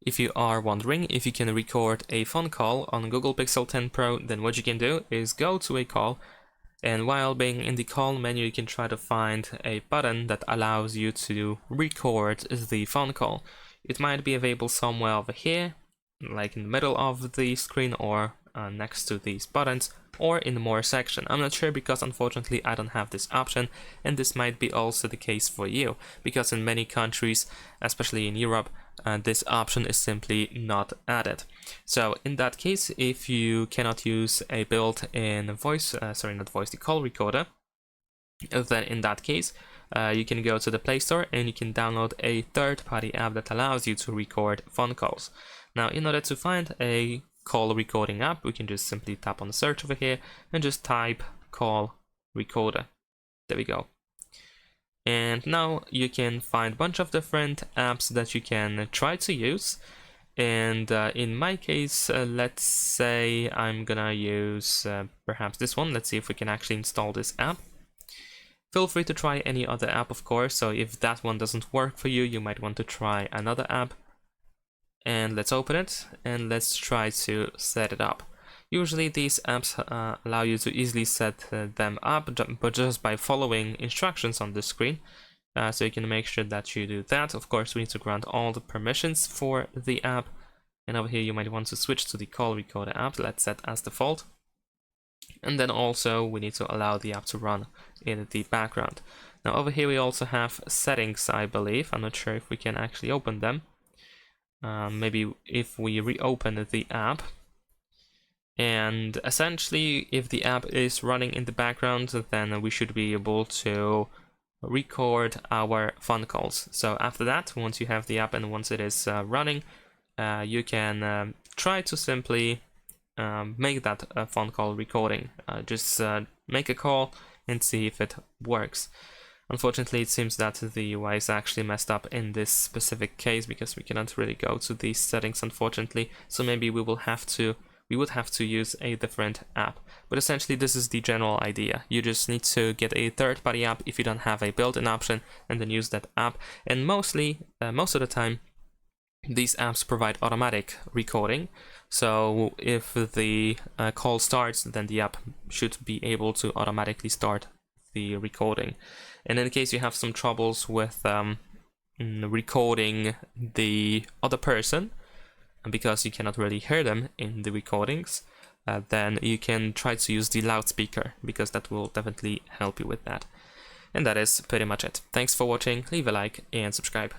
If you are wondering if you can record a phone call on Google Pixel 10 Pro, then what you can do is go to a call, and while being in the call menu you can try to find a button that allows you to record the phone call. It might be available somewhere over here, like in the middle of the screen, or next to these buttons, or in the more section. I'm not sure because unfortunately I don't have this option, and this might be also the case for you, because in many countries, especially in Europe, this option is simply not added. So in that case, if you cannot use a built-in the call recorder, then in that case you can go to the Play Store and you can download a third-party app that allows you to record phone calls. Now, in order to find a call recording app, we can just simply tap on the search over here and just type call recorder. There we go. And now you can find a bunch of different apps that you can try to use. And in my case, let's say I'm gonna use perhaps this one. Let's see if we can actually install this app. Feel free to try any other app, of course, so if that one doesn't work for you, you might want to try another app. And let's open it, and let's try to set it up. Usually these apps allow you to easily set them up, but just by following instructions on the screen. So you can make sure that you do that. Of course, we need to grant all the permissions for the app. And over here you might want to switch to the call recorder app. Let's set as default. And then also we need to allow the app to run in the background. Now over here we also have settings, I believe. I'm not sure if we can actually open them. Maybe if we reopen the app, and essentially if the app is running in the background, then we should be able to record our phone calls. So after that, once you have the app and once it is running, you can try to simply make that phone call recording. Just make a call and see if it works. Unfortunately, it seems that the UI is actually messed up in this specific case because we cannot really go to these settings, unfortunately. So maybe we would have to use a different app. But essentially, this is the general idea. You just need to get a third-party app if you don't have a built-in option, and then use that app. And most of the time, these apps provide automatic recording. So if the call starts, then the app should be able to automatically start the recording. And in case you have some troubles with recording the other person, because you cannot really hear them in the recordings, then you can try to use the loudspeaker, because that will definitely help you with that. And that is pretty much it. Thanks for watching, leave a like and subscribe.